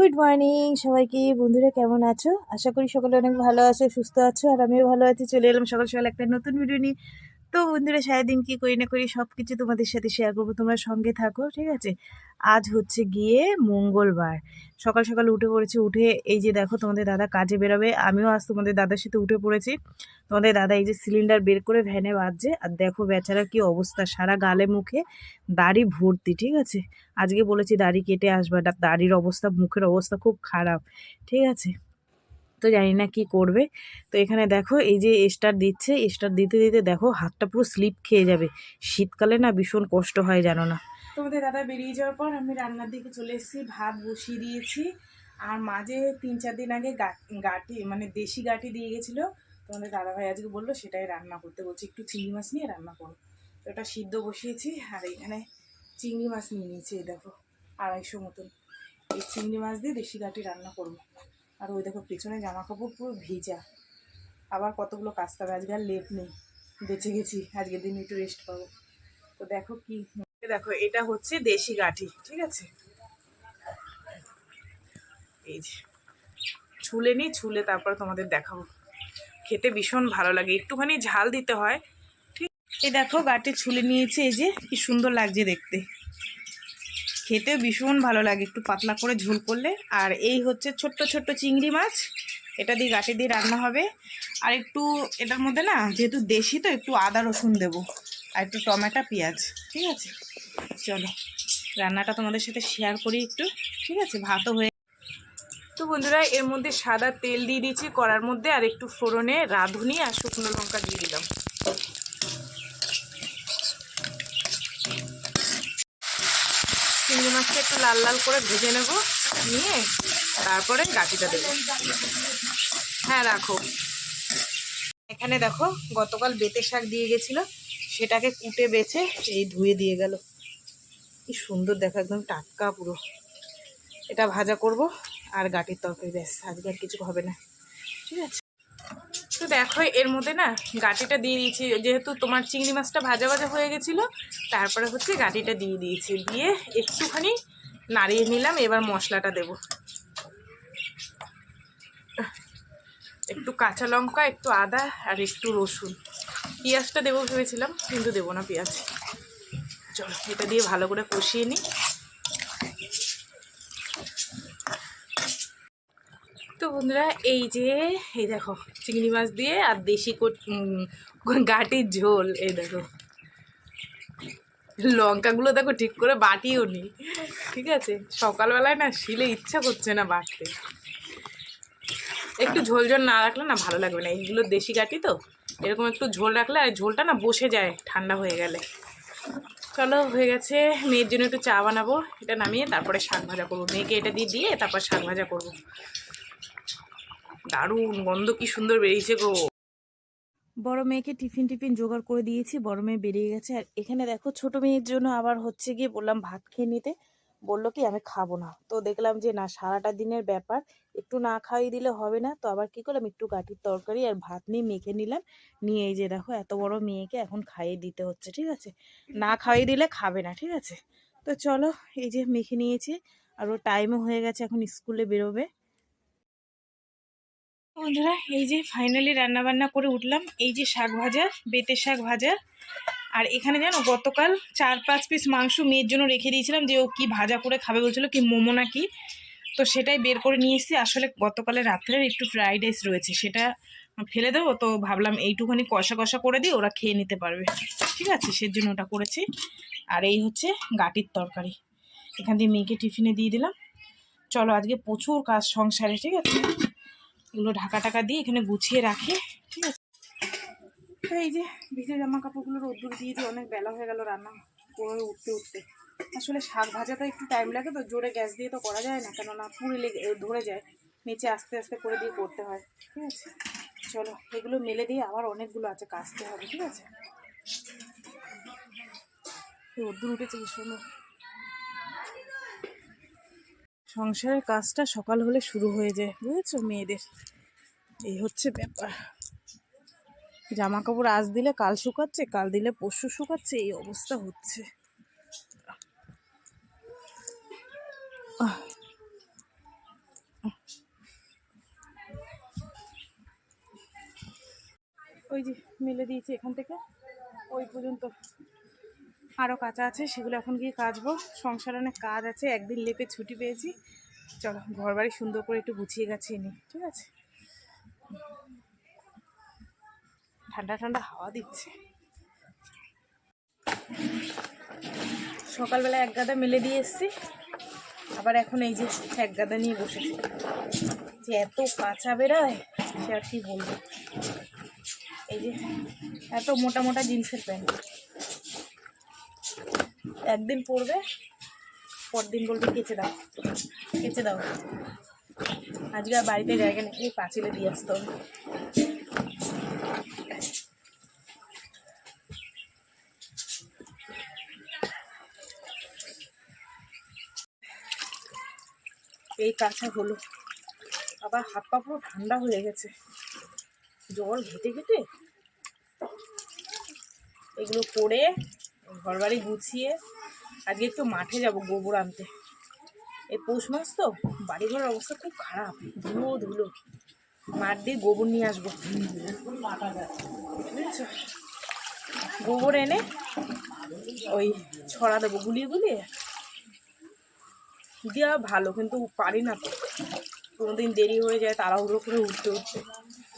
Good morning সবাইকে। বন্ধুরা কেমন আছো? আশা করি সকলে অনেক ভালো আছো, সুস্থ আছো, আর আমিও ভালো আছি। চলে এলাম সকাল সকাল একটা নতুন ভিডিও নিয়ে। তো বন্ধুরা, সারাদিন কি করি না করি সব কিছু তোমাদের সাথে শেয়ার করবো, তোমরা সঙ্গে থাকো, ঠিক আছে? আজ হচ্ছে গিয়ে মঙ্গলবার। সকাল সকাল উঠে পড়েছি। উঠে এই যে দেখো, তোমাদের দাদা কাজে বেরোবে, আমিও আজ তোমাদের দাদার সাথে উঠে পড়েছি। তোমাদের দাদা এই যে সিলিন্ডার বের করে ভ্যানে বাজছে, আর দেখো বেচারার কি অবস্থা, সারা গালে মুখে দাড়ি ভর্তি, ঠিক আছে? আজকে বলেছি দাড়ি কেটে আসবে, দাড়ির অবস্থা, মুখের অবস্থা খুব খারাপ, ঠিক আছে? তো জানি না কি করবে। তো এখানে দেখো এই যে স্টার দিচ্ছে, স্টার দিতে দিতে দেখো হাতটা পুরো স্লিপ খেয়ে যাবে। শীতকালে না ভীষণ কষ্ট হয়, জানো না? তোমাদের দাদা বেরিয়ে যাওয়ার পর আমি রান্নার দিকে চলে এসেছি, ভাত বসিয়ে দিয়েছি। আর মাঝে 3-4 দিন আগে গাটি মানে দেশি গাটি দিয়ে গেছিলো, তোমাদের দাদাভাই আজকে বললো সেটাই রান্না করতে, বলছি একটু চিংড়ি মাছ নিয়ে রান্না করো। তো ওটা সিদ্ধ বসিয়েছি। আর এখানে চিংড়ি মাছ নিয়ে নিয়েছি, এই দেখো 250 মতন। এই চিংড়ি মাছ দিয়ে দেশি গাটি রান্না করবো। আর ওই দেখো পেছনে জামা কাপড় পুরো ভিজা, আবার কতগুলো কাচতে হবে। আজকে আর লেপ নেই, বেঁচে গেছি, আজকের দিন একটু রেস্ট পাবো। তো দেখো কি, দেখো এটা হচ্ছে দেশি গাঠি, ঠিক আছে? এই যে ছুলে নিই, ছুলে তারপর তোমাদের দেখাবো। খেতে ভীষণ ভালো লাগে, একটুখানি ঝাল দিতে হয়, ঠিক? এই দেখো গাঠি ছুলে নিয়েছি, এই যে কি সুন্দর লাগছে দেখতে, খেতেও ভীষণ ভালো লাগে একটু পাতলা করে ঝোল করলে। আর এই হচ্ছে ছোট্ট ছোট্ট চিংড়ি মাছ, এটা দিয়ে গাঠি দিয়ে রান্না হবে। আর একটু এটার মধ্যে না, যেহেতু দেশি তো, একটু আদা রসুন দেবো, আর একটু টমেটো পেঁয়াজ, ঠিক আছে? চলো রান্নাটা তোমাদের সাথে শেয়ার করি একটু, ঠিক আছে? ভাতও হয়ে, তো বন্ধুরা এর মধ্যে সাদা তেল দিয়ে দিয়েছি কড়ার মধ্যে, আর একটু ফোড়নে রাঁধুনি আর শুকনো লঙ্কা দিয়ে দিলাম। চিংড়ি মাছটা একটু লাল লাল করে ভেজে নেব, নিয়ে তারপরে গাঠিটা দেবো। হ্যাঁ রাখো। এখানে দেখো গতকাল বেতে শাক দিয়ে গেছিলো, সেটাকে কুটে বেছে এই ধুয়ে দিয়ে গেল। কি সুন্দর দেখো, একদম টাটকা পুরো। এটা ভাজা করব আর গাঠির তরকারি, ব্যাস, আজকে আর কিছু হবে না, ঠিক আছে? তো দেখো এর মধ্যে না গাঠিটা দিয়ে দিয়েছি, যেহেতু তোমার চিংড়ি মাছটা ভাজা ভাজা হয়ে গেছিলো, তারপরে হচ্ছে গাঠিটা দিয়ে দিয়েছি, দিয়ে একটুখানি নাড়িয়ে নিলাম। এবার মশলাটা দেব, একটু কাঁচা লঙ্কা, একটু আদা আর একটু রসুন। পেঁয়াজটা দেবো ভেবেছিলাম, কিন্তু দেবো না পেঁয়াজ। চলো এটা দিয়ে ভালো করে কষিয়ে নিই। তো বন্ধুরা এই যে, এই দেখো চিংড়ি মাছ দিয়ে আর দেশি গাটির ঝোল। এই দেখো লঙ্কাগুলো দেখো ঠিক করে বাটিও নি, ঠিক আছে? সকালবেলায় না শিলে ইচ্ছা করছে না বাটতে, একটু ঝোল ঝোল না রাখলে না ভালো লাগবে না। এইগুলো দেশি গাটি তো, এরকম একটু ঝোল রাখলে আর ঝোলটা না বসে যায় ঠান্ডা হয়ে গেলে। চলো হয়ে গেছে, মেয়ের জন্য একটু চা বানাবো, এটা নামিয়ে তারপরে শাক ভাজা করবো। মেয়েকে এটা দিয়ে দিয়ে তারপর শাক ভাজা করবো। দারুণ গন্ধ, কি সুন্দর বেরিয়েছে গো। বড় মেয়েকে টিফিন টিফিন জোগাড় করে দিয়েছি, বড় মেয়ে বেরিয়ে গেছে। আর এখানে দেখো ছোট মেয়ের জন্য আবার হচ্ছে গিয়ে বললাম ভাত খেয়ে নিতে, বললো কি আমি খাবো না। তো দেখলাম যে না, সারাটা দিনের ব্যাপার, একটু না খাইয়ে দিলে হবে না। তো আবার কি করলাম, একটু গাঠির তরকারি আর ভাত নিয়ে মেখে নিলাম। নিয়ে এই যে দেখো এত বড় মেয়েকে এখন খাইয়ে দিতে হচ্ছে, ঠিক আছে? না খাইয়ে দিলে খাবে না, ঠিক আছে? তো চলো এই যে মেখে নিয়েছি, আর ও টাইমও হয়ে গেছে, এখন স্কুলে বেরোবে। বন্ধুরা এই যে ফাইনালি রান্না বান্না করে উঠলাম। এই যে শাক ভাজা, বেতের শাক ভাজা। আর এখানে জানো গতকাল 4-5 পিস মাংস মেয়ের জন্য রেখে দিয়েছিলাম, যে ও কি ভাজা করে খাবে বলছিল, কি মোমো নাকি। তো সেটাই বের করে নিয়ে এসেছি। আসলে গতকালের রাত্রের একটু ফ্রাইড রাইস রয়েছে, সেটা ফেলে দেবো, তো ভাবলাম এইটুখানি কষা কষা করে দিই, ওরা খেয়ে নিতে পারবে, ঠিক আছে? সেজন্য ওটা করেছি। আর এই হচ্ছে গাটির তরকারি, এখান দিয়ে মেয়েকে টিফিনে দিয়ে দিলাম। চলো আজকে প্রচুর কাজ সংসারে, ঠিক আছে? এগুলো ঢাকা টাকা দিয়ে এখানে গুছিয়ে রাখি, ঠিক আছে? তো এই যে ভিজে জামা কাপড়গুলো রোদ্দুর দিয়ে দিয়ে অনেক বেলা হয়ে গেল রান্না করে উঠতে উঠতে। আসলে শাক ভাজাটা একটু টাইম লাগে, তো জোরে গ্যাস দিয়ে তো করা যায় না, কেননা পুড়ে লেগে ধরে যায়, নিচে আস্তে আস্তে করে দিয়ে করতে হয়, ঠিক আছে? চলো এগুলো মেলে দিয়ে আবার অনেকগুলো আছে, কাচতে হবে, ঠিক আছে? রোদ্দুর উঠেছে কি সুন্দর। সংসারের কাজটা সকাল হলে শুরু হয়ে যায়, বুঝেছো মেয়েদের, এই হচ্ছে ব্যাপার। জামা কাপড় আজ দিলে কাল শুকাচ্ছে, কাল দিলে পরশু শুকাচ্ছে, এই অবস্থা হচ্ছে। ওই যে মেলে দিয়েছি এখান থেকে ওই পর্যন্ত, আরও কাঁচা আছে, সেগুলো এখন গিয়ে কাচবো। সংসারে অনেক কাজ আছে, একদিন লেপে ছুটি পেয়েছি। চলো ঘর বাড়ি সুন্দর করে একটু গুছিয়ে গাছিয়ে নিই, ঠিক আছে? ঠান্ডা ঠান্ডা হাওয়া দিচ্ছে। সকালবেলা এক গাদা মেলে দিয়ে এসছি, আবার এখন এই যে এক গাদা নিয়ে বসেছি। যে এত কাঁচা বেরোয় সে আর কি বলবো। এই যে এত মোটা মোটা জিন্সের প্যান্ট, একদিন পরবে, পরদিন বলবে কেচে দাও কেচে দাও। আজকে আর বাড়িতে জায়গা নেই, পাঁচিলে দিয়ে আসতে হবে। এই কাঁচা হলো, আবার হাত পা পুরো ঠান্ডা হয়ে গেছে জল ঘেটে ঘেটে। এগুলো করে ঘর বাড়ি গুছিয়ে আজকে একটু মাঠে যাব গোবর আনতে। এই পৌষ মাস তো বাড়িঘরের অবস্থা খুব খারাপ, ধুলো ধুলো। মাঠ দিয়ে গোবর নিয়ে আসবো, বুঝেছো? গোবর এনে ওই ছড়া দেবো, গুলিয়ে গুলিয়ে দেওয়া ভালো, কিন্তু পারি না তো, কোনোদিন দেরি হয়ে যায় তাড়াহুড়ো করে উঠতে উঠতে,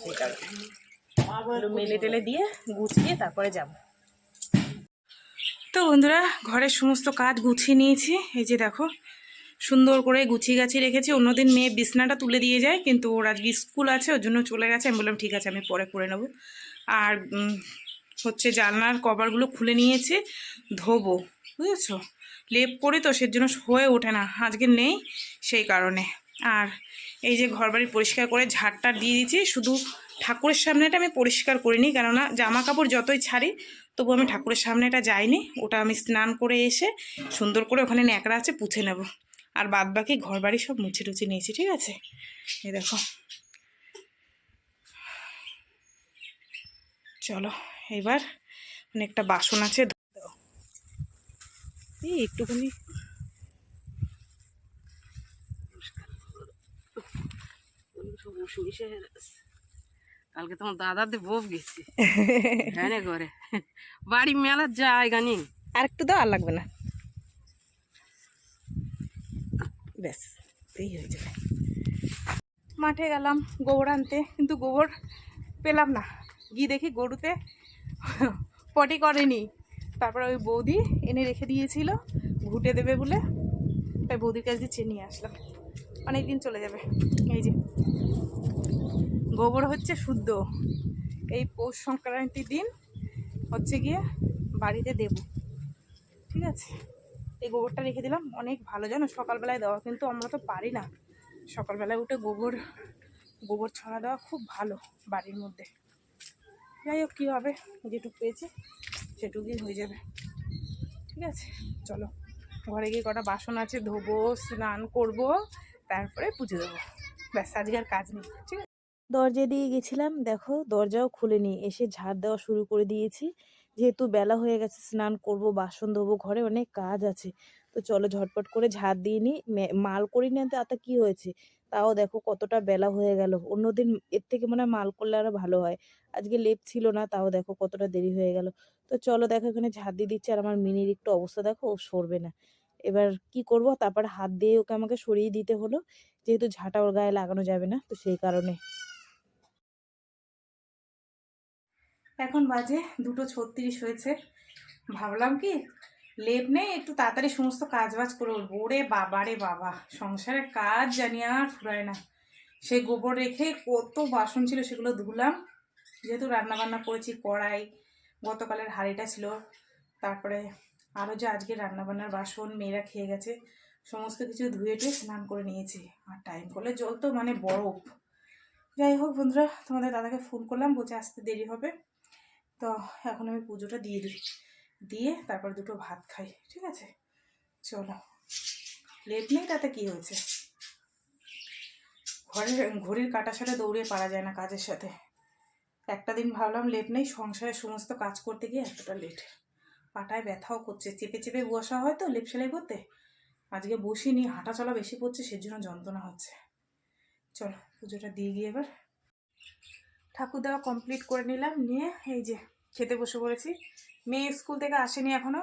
সেই কারণে মেলে টেলে দিয়ে গুছিয়ে তারপরে যাব। তো বন্ধুরা, ঘরের সমস্ত কাজ গুছিয়ে নিয়েছি। এই যে দেখো সুন্দর করে গুছিয়ে গাছিয়ে রেখেছি। অন্যদিন মেয়ে বিছনাটা তুলে দিয়ে যায়, কিন্তু ওর আজকে স্কুল আছে, ওর জন্য চলে গেছে। আমি বললাম ঠিক আছে, আমি পরে করে নেবো। আর হচ্ছে জানলার কভারগুলো খুলে নিয়েছি, ধোবো, বুঝেছো? লেপ করি তো সেজন্য হয়ে ওঠে না, আজকে নেই সেই কারণে। আর এই যে ঘরবাড়ি পরিষ্কার করে ঝাড়টা দিয়ে দিয়েছি, শুধু ঠাকুরের সামনেটা আমি পরিষ্কার করিনি, কেননা জামা কাপড় যতই ছাড়ি তবু আমি ঠাকুরের সামনেটা যাইনি। ওটা আমি স্নান করে এসে সুন্দর করে ওখানে ন্যাকড়া আছে পুছে নেব। আর বাদ বাকি ঘর বাড়ি সব মুছে টুছে নিয়েছি, ঠিক আছে? এই দেখো, চলো এবার অনেকটা বাসন আছে, এই একটুখানি কালকে তোমার দাদাতে বউ গেছি হ্যাঁ করে বাড়ি মেলার জায়গা নেই। আর একটু দাও, আর লাগবে না, ব্যাস এই হয়ে যাবে। মাঠে গেলাম গোবর আনতে, কিন্তু গোবর পেলাম না। গিয়ে দেখি গরুতে পটি করেনি। তারপরে ওই বৌদি এনে রেখে দিয়েছিল ঘুটে দেবে বলে, তাই বৌদির কাছে দিয়ে নিয়ে আসলাম, অনেক দিন চলে যাবে। এই যে গোবর হচ্ছে শুদ্ধ, এই পৌষ সংক্রান্তির দিন হচ্ছে গিয়ে বাড়িতে দেব, ঠিক আছে? এই গোবরটা রেখে দিলাম, অনেক ভালো জানো সকালবেলায় দেওয়া, কিন্তু আমরা তো পারি না সকালবেলায় উঠে গোবর ছড়া দেওয়া, খুব ভালো বাড়ির মধ্যে। যাই হোক, কী হবে, যেটুকু পেয়েছি সেটুকুই হয়ে যাবে, ঠিক আছে? চলো ঘরে গিয়ে কটা বাসন আছে ধোবো, স্নান করব, তারপরে পুজো দেবো, ব্যাস আজকে আর কাজ নেই, ঠিক আছে? দরজা দিয়ে গেছিলাম, দেখো দরজাও খুলেনি, এসে ঝাড় দেওয়া শুরু করে দিয়েছি। যেহেতু বেলা হয়ে গেছে, স্নান করব, বাসন ধোবো, ঘরে অনেক কাজ আছে। তো চলো ঝটপট করে ঝাড় দিয়ে নিই। মাল করি না তাতে কি হয়েছে, তাও দেখো কতটা বেলা হয়ে গেল। অন্যদিন এর থেকে মনে হয় মাল করলে আরো ভালো হয়, আজকে লেপ ছিল না, তাও দেখো কতটা দেরি হয়ে গেল। তো চলো দেখো এখানে ঝাড় দিয়ে দিচ্ছে, আর আমার মিনির একটু অবস্থা দেখো, ও সরবে না। এবার কি করব, তারপর হাত দিয়ে ওকে আমাকে সরিয়ে দিতে হলো, যেহেতু ঝাঁটা ওর গায়ে লাগানো যাবে না, তো সেই কারণে। এখন বাজে 2:36 হয়েছে। ভাবলাম কি লেপ নেই, একটু তাড়াতাড়ি সমস্ত কাজ বাজ করে উঠবো। ওরে বাবা রে বাবা, সংসারের কাজ জানি আর ফুরায় না। সেই গোবর রেখে কত বাসন ছিল সেগুলো ধুলাম, যেহেতু রান্না বান্না করেছি। কড়াই, গতকালের হাঁড়িটা ছিল, তারপরে আরও যে আজকে রান্নাবান্নার বাসন মেয়েরা খেয়ে গেছে, সমস্ত কিছু ধুয়ে টুয়ে স্নান করে নিয়েছি। আর টাইম করলে জল তো মানে বরফ। যাই হোক বন্ধুরা, তোমাদের দাদাকে ফোন করলাম, বলছে আসতে দেরি হবে। তো এখন আমি পুজোটা দিয়ে দিই, দিয়ে তারপর দুটো ভাত খাই, ঠিক আছে? চলো, লেট নেই তাতে কি হয়েছে, ঘড়ির কাটার সাথে দৌড়ে পারা যায় না কাজের সাথে। একটা দিন ভাবলাম লেট নেই, সংসারের সমস্ত কাজ করতে গিয়ে এতটা লেট। পাটায় ব্যথাও করছে, চেপে চেপে বসা হয় তো লেপ সেলাই করতে, আজকে বসিনি, হাঁটা চলা বেশি পড়ছে, সেজন্য যন্ত্রণা হচ্ছে। চলো পুজোটা দিয়ে গিয়ে এবার ঠাকুর দেওয়া কমপ্লিট করে নিলাম, নিয়ে এই যে খেতে বসে পড়েছি। মেয়ে স্কুল থেকে আসেনি এখনও,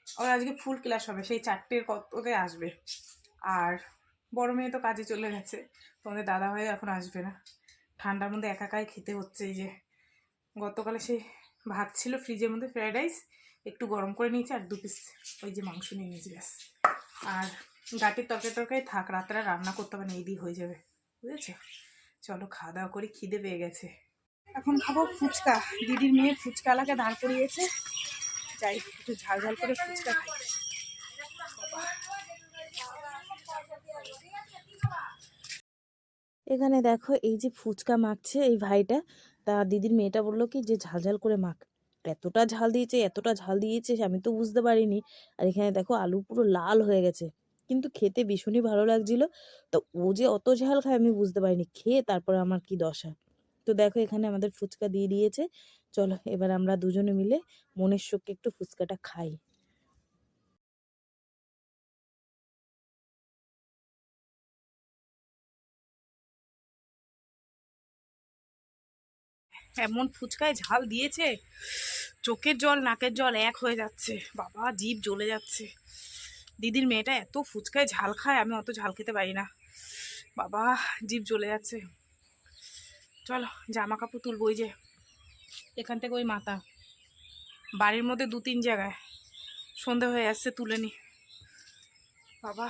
ওর আজকে ফুল ক্লাস হবে, সেই 4টের কততে আসবে। আর বড় মেয়ে তো কাজে চলে গেছে, তোমাদের দাদা ভাই এখন আসবে না। ঠান্ডার মধ্যে একাই খেতে হচ্ছে। এই যে গতকালে সেই ভাত ছিল ফ্রিজের মধ্যে, ফ্রাইড রাইস একটু গরম করে নিয়েছি, আর 2 পিস ওই যে মাংস নিয়ে নিয়েছি ব্যাস। আর গাটির তরকারি থাক, রাত্রে রান্না করতে হবে না, এই দিয়ে হয়ে যাবে, বুঝেছো? চলো খাওয়া দাওয়া করি, খিদে পেয়ে গেছে। এখন খাবো ফুচকা। দিদির মেয়ে ফুচকালাকে দাঁড় করিয়েছে, যাই একটু ঝাল ঝাল করে ফুচকা খাই। এখানে দেখো এই যে ফুচকা মাখছে এই ভাইটা, তা দিদির মেয়েটা বললো কি যে ঝাল ঝাল করে মাখ। এতটা ঝাল দিয়েছে, এতটা ঝাল দিয়েছে আমি তো বুঝতে পারিনি। আর এখানে দেখো আলু পুরো লাল হয়ে গেছে, কিন্তু খেতে ভীষণই ভালো লাগছিল। তো ও যে অত ঝাল খায় আমি বুঝতে পারিনি, খেয়ে তারপরে আমার কি দশা। তো দেখো এখানে আমাদের ফুচকা দিয়ে দিয়েছে। চলো এবার আমরা দুজনে মিলে মনের সুখে একটু ফুচকাটা খাই। এমন ফুচকায় ঝাল দিয়েছে, চোখের জল নাকের জল এক হয়ে যাচ্ছে, বাবা জিভ জ্বলে যাচ্ছে। দিদির মেয়েটা এত ফুচকায় ঝাল খায়, আমি অত ঝাল খেতে পারি না, বাবা জিভ জ্বলে যাচ্ছে। চলো জামা কাপড় তুলবো, ওই যে এখান থেকে ওই মাথা বাড়ির মধ্যে 2-3 জায়গায়, সন্ধে হয়ে আসছে, তুলে নি। বাবা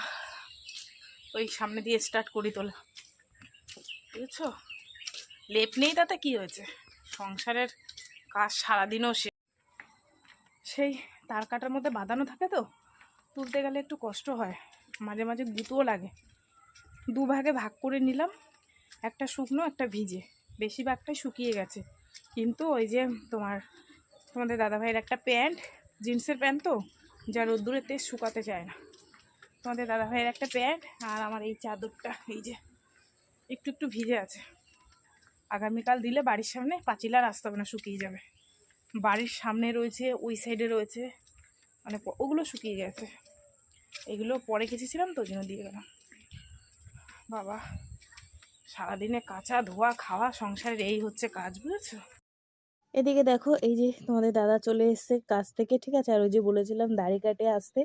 ওই সামনে দিয়ে স্টার্ট করি তোলা, বুঝেছো? লেপ নেই তাতে কি হয়েছে, সংসারের কাজ সারাদিনও সেই তার কাটার মধ্যে বাঁধানো থাকে, তো তুলতে গেলে একটু কষ্ট হয়, মাঝে মাঝে গুঁতোও লাগে। 2 ভাগে ভাগ করে নিলাম, একটা শুকনো একটা ভিজে, বেশিরভাগটাই শুকিয়ে গেছে। কিন্তু ওই যে তোমাদের দাদাভাইয়ের একটা প্যান্ট, জিন্সের প্যান্ট, তো যা রোদ্দুরের তেজ শুকাতে চায় না। তোমাদের দাদাভাইয়ের একটা প্যান্ট আর আমার এই চাদরটা এই যে একটু একটু ভিজে আছে। আগামীকাল দিলে বাড়ির সামনে পাঁচিল আর আসতে হবে না, শুকিয়ে যাবে। বাড়ির সামনে রয়েছে, ওই সাইডে রয়েছে, মানে ওগুলো শুকিয়ে গেছে। এগুলো পরে কেচেছিলাম তো, ওই জন্য দিয়ে গেলাম। বাবা সারাদিনে কাঁচা ধোয়া খাওয়া সংসারের এই হচ্ছে কাজ, বুঝেছো? এদিকে দেখো এই যে তোমাদের দাদা চলে এসছে কাজ থেকে, ঠিক আছে। আর ওই যে বলেছিলাম দাড়ি কাটে আসতে,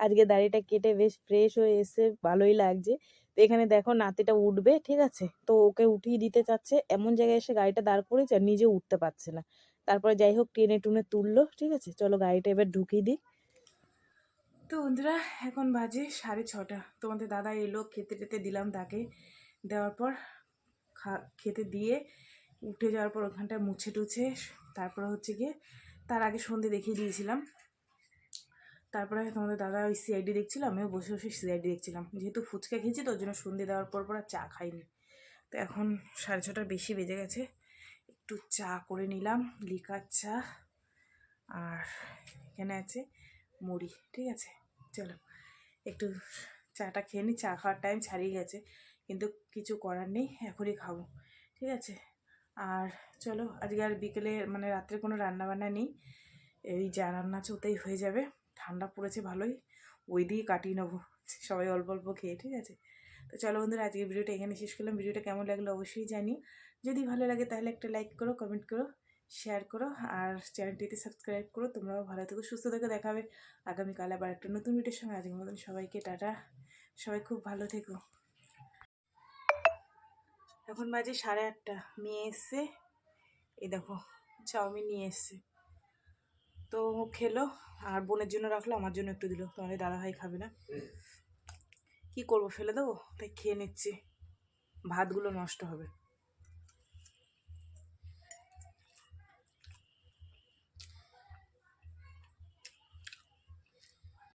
আজকে দাড়িটা কেটে বেশ ফ্রেশ হয়ে এসে ভালোই লাগছে। তো এখানে দেখো নাতিটা উঠবে, ঠিক আছে, তো ওকে উঠিয়ে দিতে চাচ্ছে, এমন জায়গায় এসে গাড়িটা দাঁড় করেছে আর নিজে উঠতে পারছে না। তারপরে যাই হোক টেনে টুনে তুললো, ঠিক আছে। চলো গাড়িটা এবার ঢুকিয়ে দিই। তো বন্ধুরা এখন বাজে 6:30, তোমাদের দাদা এলো, খেতে টেতে দিলাম তাকে, দেওয়ার পর খেতে দিয়ে উঠে যাওয়ার পর ওখানটা মুছে টুছে, তারপরে হচ্ছে গিয়ে তার আগে সন্ধে দেখিয়ে দিয়েছিলাম। তারপরে তোমাদের দাদা ওই সিআইডি দেখছিল, আমিও বসে বসে সিআইডি দেখছিলাম। যেহেতু ফুচকা খেয়েছি তো ওর জন্য সন্ধে দেওয়ার পর আর চা খাইনি। তো এখন 6:30 বেশি বেজে গেছে, একটু চা করে নিলাম, লিকার চা, আর এখানে আছে মুড়ি, ঠিক আছে। চলো একটু চাটা খেয়ে নিই, চা খাওয়ার টাইম ছাড়িয়ে গেছে, কিন্তু কিছু করার নেই, এখনই খাবো, ঠিক আছে। আর চলো আজকে আর বিকেলে মানে রাত্রে কোনো রান্না বান্না নেই, এই যা রান্না আছে ওতেই হয়ে যাবে। ঠান্ডা পড়েছে ভালোই, ওই দিয়ে কাটিয়ে নেবো সবাই অল্প অল্প খেয়ে, ঠিক আছে। তো চলো বন্ধুরা আজকে ভিডিওটা এখানে শেষ করলাম। ভিডিওটা কেমন লাগলো অবশ্যই জানিও, যদি ভালো লাগে তাহলে একটা লাইক করো, কমেন্ট করো, শেয়ার করো, আর চ্যানেলটিতে সাবস্ক্রাইব করো। তোমরাও ভালো থেকো, সুস্থ থেকো, দেখা হবে আগামীকাল আবার একটা নতুন ভিডিওর সঙ্গে। আজকের মতন সবাইকে টাটা, সবাই খুব ভালো থেকো। এখন বাজে 8:30, মেয়ে এসছে, এই দেখো চাউমিন নিয়ে এসছে, তো খেলো, আর বোনের জন্য রাখলো, আমার জন্য একটু দিল, তোমাদের দাদাভাই খাবে না, কি করবো ফেলে দেবো, তাই খেয়ে নিচ্ছি, ভাতগুলো নষ্ট হবে।